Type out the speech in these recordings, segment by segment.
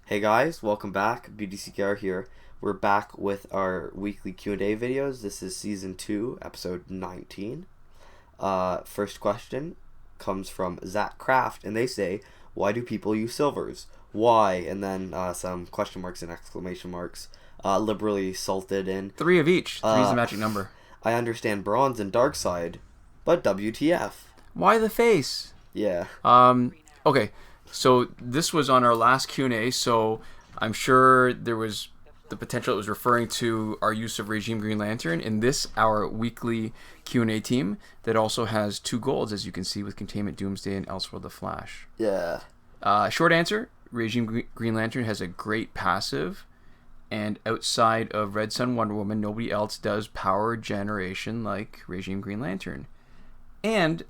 Hey guys, welcome back. BDCKR here. We're back with our weekly Q&A videos. This is season 2, episode 19. First question comes from Zach Kraft, and they say, "Why do people use silvers? Why?" And then some question marks and exclamation marks, liberally salted in. 3 of each. 3 is the magic number. I understand bronze and dark side, but WTF? Why the face? Yeah. Okay. So this was on our last Q&A, so I'm sure there was the potential it was referring to our use of Regime Green Lantern in this, our weekly Q&A team that also has 2 golds, as you can see, with Containment Doomsday and Elseworld the Flash. Yeah. Short answer, Regime Green Lantern has a great passive, and outside of Red Sun Wonder Woman, nobody else does power generation like Regime Green Lantern. And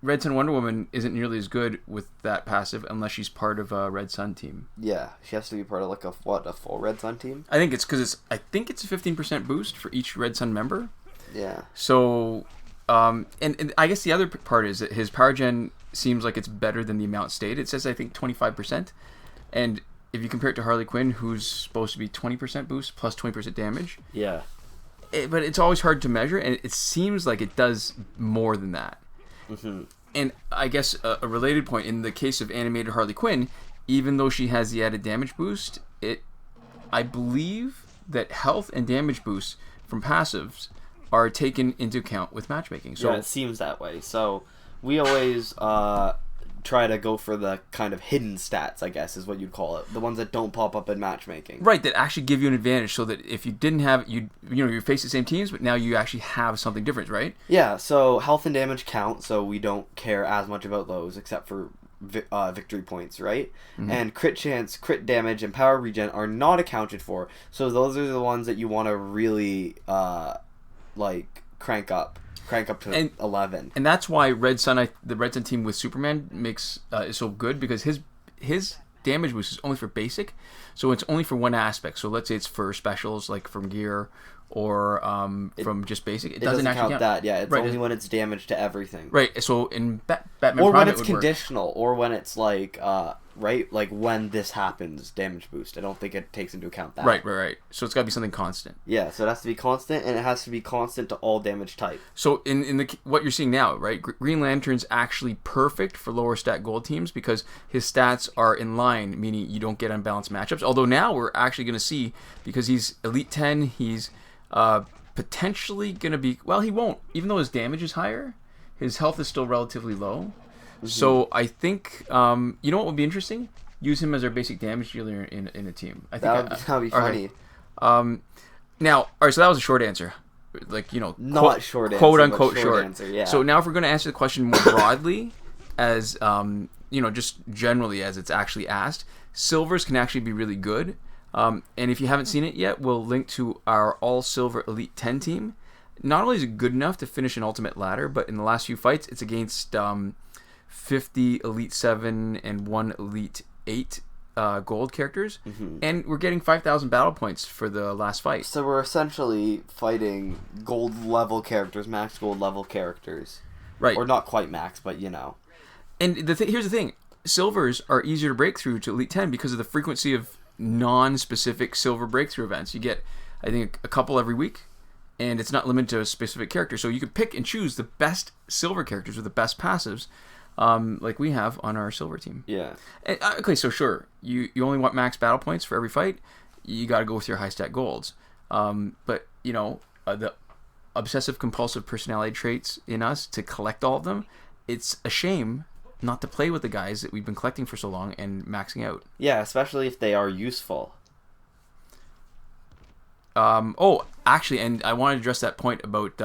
Red Sun Wonder Woman isn't nearly as good with that passive unless she's part of a Red Sun team. Yeah, she has to be part of like a full Red Sun team? I think it's because it's a 15% boost for each Red Sun member. Yeah. So, and I guess the other part is that his power gen seems like it's better than the amount stated. It says, I think, 25%. And if you compare it to Harley Quinn, who's supposed to be 20% boost plus 20% damage. Yeah. But it's always hard to measure, and it seems like it does more than that. Mm-hmm. And I guess a related point, in the case of animated Harley Quinn, even though she has the added damage boost, I believe that health and damage boosts from passives are taken into account with matchmaking. So yeah, it seems that way. So we always try to go for the kind of hidden stats, I guess is what you'd call it. The ones that don't pop up in matchmaking. Right, that actually give you an advantage, so that if you didn't have, you face the same teams, but now you actually have something different, right? Yeah, so health and damage count, so we don't care as much about those except for victory points, right? Mm-hmm. And crit chance, crit damage, and power regen are not accounted for, so those are the ones that you want to really crank up to 11. And that's why the Red Sun team with Superman is so good, because his damage boost is only for basic, so it's only for one aspect. So let's say it's for specials, like from gear or from just basic. It doesn't actually count that. Yeah, it's right. Only when it's damage to everything. Right. So in Batman or Prime, when it's conditional, or when it's like like when this happens, damage boost. I don't think it takes into account that. Right. So it's got to be something constant. Yeah, so it has to be constant, and it has to be constant to all damage type. So in what you're seeing now, right? Green Lantern's actually perfect for lower stat gold teams because his stats are in line, meaning you don't get unbalanced matchups. Although now we're actually going to see, because he's Elite 10, he's potentially going to be, well, he won't. Even though his damage is higher, his health is still relatively low. Mm-hmm. So I think, you know what would be interesting? Use him as our basic damage dealer in a team. I think that would be funny. Right. Now, all right, so that was a short answer. Like, not short answer, quote unquote short answer, yeah. So now if we're going to answer the question more broadly, as, just generally as it's actually asked, silvers can actually be really good. And if you haven't seen it yet, we'll link to our all-silver Elite 10 team. Not only is it good enough to finish an ultimate ladder, but in the last few fights, it's against 50 Elite 7 and 1 Elite 8 gold characters. Mm-hmm. And we're getting 5,000 battle points for the last fight. So we're essentially fighting gold level characters, max gold level characters. Right. Or not quite max, but And here's the thing. Silvers are easier to break through to Elite 10 because of the frequency of non-specific silver breakthrough events. You get, I think, a couple every week, and it's not limited to a specific character. So you can pick and choose the best silver characters with the best passives, like we have on our silver team. Yeah. And, okay, so sure, you only want max battle points for every fight. You got to go with your high stat golds. But the obsessive compulsive personality traits in us to collect all of them, it's a shame not to play with the guys that we've been collecting for so long and maxing out. Yeah, especially if they are useful. Actually, and I want to address that point about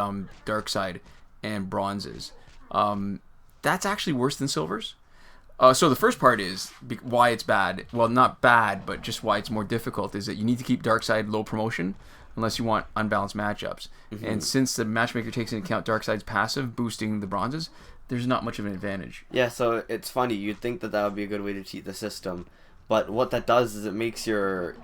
dark side and bronzes. That's actually worse than silvers. So the first part is why it's bad. Well, not bad, but just why it's more difficult is that you need to keep dark side low promotion unless you want unbalanced matchups. Mm-hmm. And since the matchmaker takes into account dark side's passive boosting the bronzes, there's not much of an advantage. Yeah, so it's funny. You'd think that would be a good way to cheat the system, but what that does is it makes your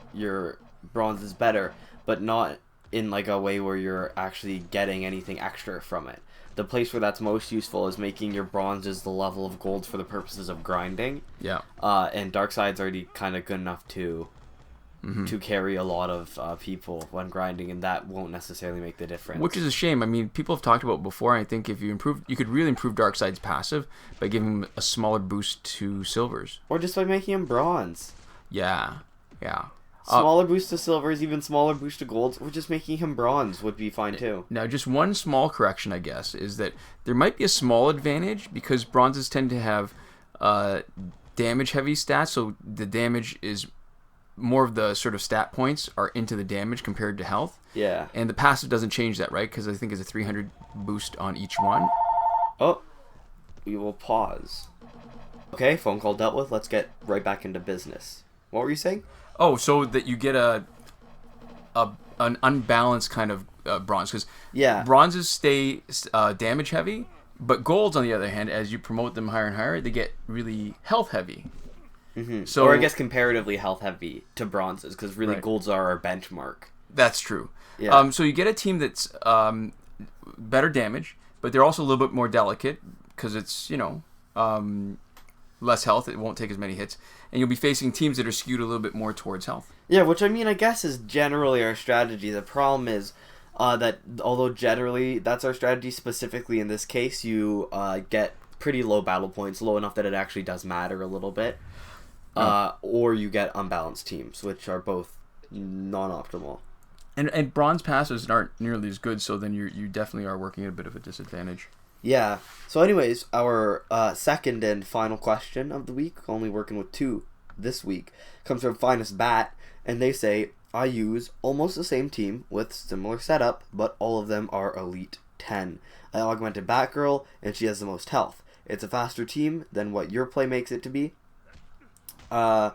bronzes better, but not in like a way where you're actually getting anything extra from it. the place where that's most useful is making your bronzes the level of gold for the purposes of grinding. Yeah. And dark side's already kind of good enough to carry a lot of people when grinding, and that won't necessarily make the difference. Which is a shame. I mean, people have talked about before, and I think if you could really improve dark side's passive by giving him a smaller boost to silvers. Or just by making him bronze. Yeah. Smaller boost to silvers, even smaller boost to golds, or just making him bronze would be fine too. Now, just one small correction, I guess, is that there might be a small advantage because bronzes tend to have damage-heavy stats, so the damage is more of the sort of stat points are into the damage compared to health. Yeah. And the passive doesn't change that, right? Because I think it's a 300 boost on each one. Oh, we will pause. Okay, phone call dealt with. Let's get right back into business. What were you saying? Oh, so that you get an unbalanced kind of bronze, because bronzes stay damage heavy, but golds on the other hand, as you promote them higher and higher, they get really health heavy. Mm-hmm. So, or I guess comparatively health heavy to bronzes, because really golds are our benchmark. That's true. Yeah. So you get a team that's better damage, but they're also a little bit more delicate because it's less health. It won't take as many hits. And you'll be facing teams that are skewed a little bit more towards health. Yeah, which I mean, I guess is generally our strategy. The problem is that although generally that's our strategy, specifically in this case, you get pretty low battle points, low enough that it actually does matter a little bit. Or you get unbalanced teams, which are both non-optimal. And bronze passes aren't nearly as good, so then you definitely are working at a bit of a disadvantage. Yeah. So anyways, our second and final question of the week, only working with 2 this week, comes from FinestBat, and they say, I use almost the same team with similar setup, but all of them are Elite 10. I augmented Batgirl, and she has the most health. It's a faster team than what your play makes it to be. I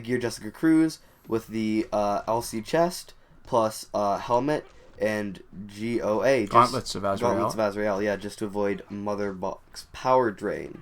gear Jessica Cruz with the LC chest, plus helmet, and GOA. Gauntlets of Azrael. Yeah, just to avoid Mother Box power drain.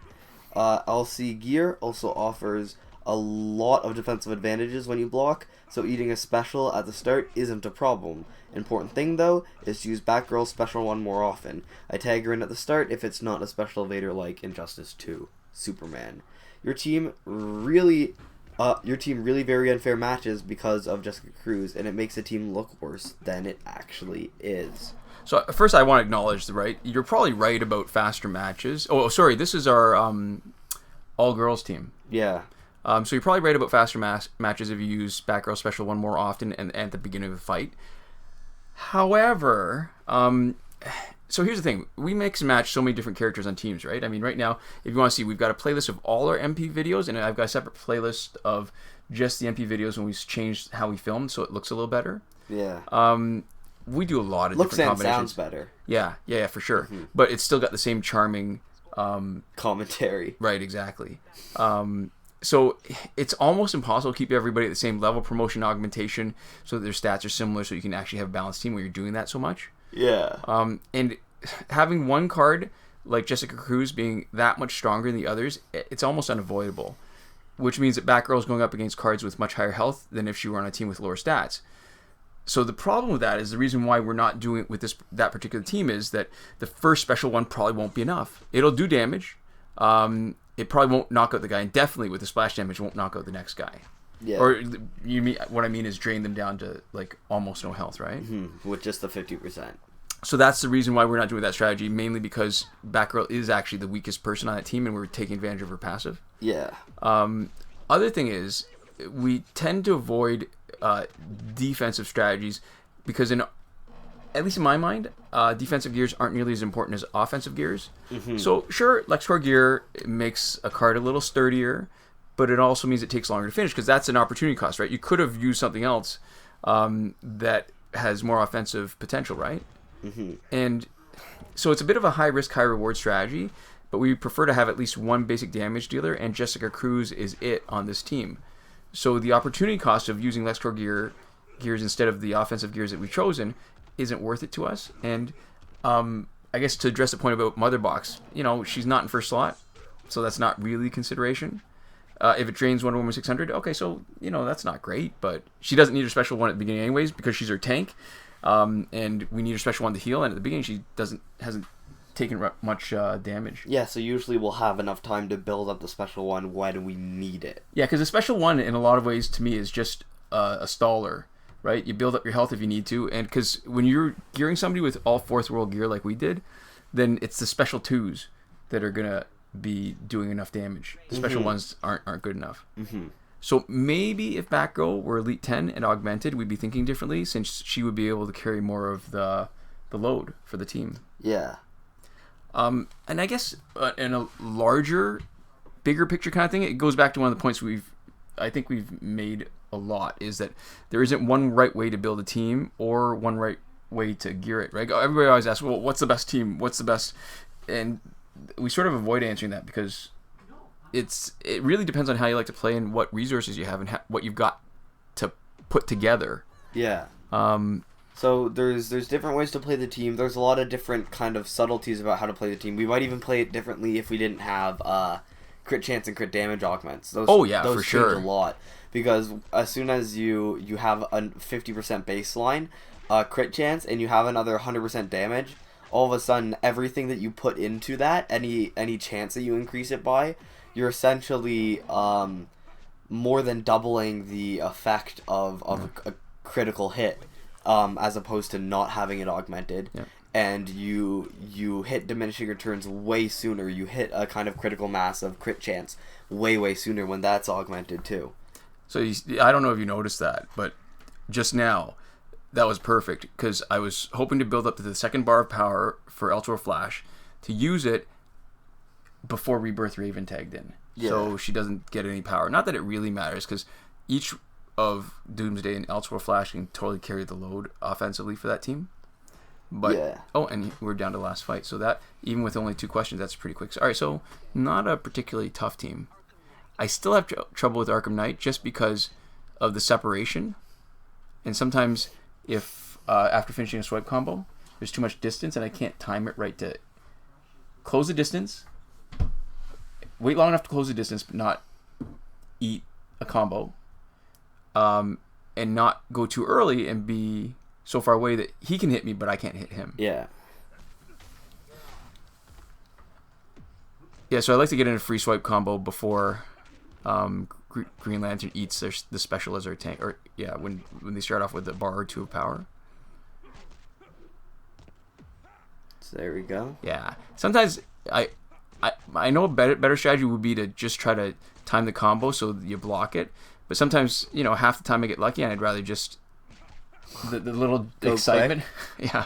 LC gear also offers a lot of defensive advantages when you block, so eating a special at the start isn't a problem. Important thing though is to use Batgirl's special one more often. I tag her in at the start if it's not a special evader like Injustice 2, Superman. Your team really very unfair matches because of Jessica Cruz, and it makes the team look worse than it actually is. So first I want to acknowledge you're probably right about faster matches. Oh, sorry, this is our all-girls team. Yeah. So you're probably right about faster matches if you use Batgirl Special one more often and at the beginning of the fight. However, so here's the thing. We mix and match so many different characters on teams, right? I mean, right now, if you want to see, we've got a playlist of all our MP videos, and I've got a separate playlist of just the MP videos when we changed how we filmed, so it looks a little better. Yeah. We do a lot of looks different sounds combinations. better. Yeah, for sure. Mm-hmm. But it's still got the same charming commentary. Right, exactly. So it's almost impossible to keep everybody at the same level, promotion, augmentation, so that their stats are similar, so you can actually have a balanced team where you're doing that so much. Yeah. And having one card like Jessica Cruz being that much stronger than the others, it's almost unavoidable. Which means that Batgirl is going up against cards with much higher health than if she were on a team with lower stats. So the problem with that is the reason why we're not doing it with that particular team is that the first special one probably won't be enough. It'll do damage. It probably won't knock out the guy, and definitely with the splash damage won't knock out the next guy. Yeah. Or what I mean is drain them down to like almost no health, right? Mm-hmm. With just the 50%. So that's the reason why we're not doing that strategy, mainly because Batgirl is actually the weakest person on that team, and we're taking advantage of her passive. Yeah. Other thing is, we tend to avoid defensive strategies because, at least in my mind, defensive gears aren't nearly as important as offensive gears. Mm-hmm. So sure, LexCorp gear makes a card a little sturdier, but it also means it takes longer to finish because that's an opportunity cost, right? You could have used something else that has more offensive potential, right? Mm-hmm. And so it's a bit of a high risk, high reward strategy, but we prefer to have at least one basic damage dealer, and Jessica Cruz is it on this team. So the opportunity cost of using LexCorp gears instead of the offensive gears that we've chosen isn't worth it to us. And I guess to address the point about Mother Box, she's not in first slot, so that's not really consideration. If it drains Wonder Woman 600, okay, so that's not great, but she doesn't need her special one at the beginning anyways because she's her tank. And we need her special one to heal, and at the beginning she hasn't taken much damage. Yeah, so usually we'll have enough time to build up the special one when we need it. Yeah, because the special one, in a lot of ways, to me, is just a staller, right? You build up your health if you need to, and because when you're gearing somebody with all fourth world gear like we did, then it's the special 2s that are going to be doing enough damage. The special ones aren't good enough. So maybe if Batgirl were Elite 10 and augmented, we'd be thinking differently, since she would be able to carry more of the load for the team. Yeah. And I guess in a larger, bigger picture kind of thing, it goes back to one of the points I think we've made a lot, is that there isn't one right way to build a team or one right way to gear it, right? Everybody always asks, well, what's the best team? What's the best? And we sort of avoid answering that, because it really depends on how you like to play and what resources you have and what you've got to put together. Yeah. So there's different ways to play the team. There's a lot of different kind of subtleties about how to play the team. We might even play it differently if we didn't have crit chance and crit damage augments. Those for change sure. a lot, because as soon as you have a 50% baseline crit chance and you have another 100% damage, all of a sudden everything that you put into that, any chance that you increase it by, you're essentially more than doubling the effect of a critical hit, as opposed to not having it augmented. Yep. And you hit diminishing returns way sooner. You hit a kind of critical mass of crit chance way sooner when that's augmented too. So I don't know if you noticed that, but just now, that was perfect, because I was hoping to build up to the second bar of power for Ultra Flash to use it before Rebirth Raven tagged in. Yeah. So she doesn't get any power. Not that it really matters, because each of Doomsday and Ultra Flash can totally carry the load offensively for that team. But yeah. Oh, and we're down to the last fight. So that, even with only 2 questions, that's pretty quick. So, all right, so not a particularly tough team. I still have trouble with Arkham Knight just because of the separation. And sometimes if after finishing a swipe combo, there's too much distance and I can't time it right to close the distance, wait long enough to close the distance, but not eat a combo, and not go too early and be so far away that he can hit me, but I can't hit him. Yeah. Yeah, so I like to get in a free swipe combo before Green Lantern eats the special as their tank, or yeah, when they start off with a bar or 2 of power. So there we go. Yeah. Sometimes I know a better strategy would be to just try to time the combo so that you block it. But sometimes, half the time I get lucky and I'd rather just the little Go excitement. Yeah.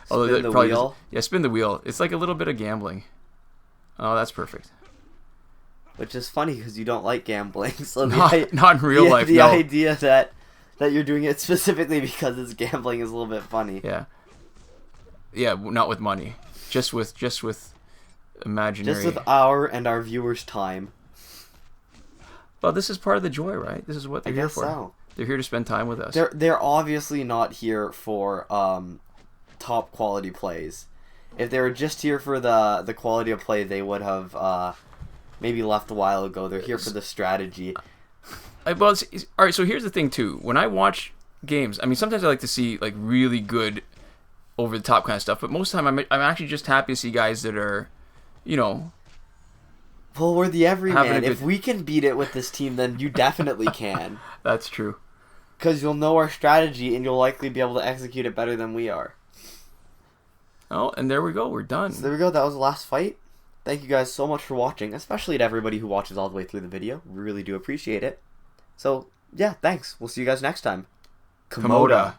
Spin the wheel. Spin the wheel. It's like a little bit of gambling. Oh, that's perfect. Which is funny because you don't like gambling. So not in real life. The no. idea that you're doing it specifically because it's gambling is a little bit funny. Yeah. Yeah, not with money. Just with imaginary. Just with our and our viewers' time. Well, this is part of the joy, right? This is what they're here for. So. They're here to spend time with us. They're obviously not here for top quality plays. If they were just here for the quality of play, they would have maybe left a while ago. They're here for the strategy. All right, so here's the thing, too. When I watch games, I mean, sometimes I like to see like really good over-the-top kind of stuff, but most of the time I'm actually just happy to see guys that are, Well, we're the everyman. If we can beat it with this team, then you definitely can. That's true. Because you'll know our strategy, and you'll likely be able to execute it better than we are. Oh, and there we go. We're done. So there we go. That was the last fight. Thank you guys so much for watching, especially to everybody who watches all the way through the video. We really do appreciate it. So, yeah, thanks. We'll see you guys next time. Komoda.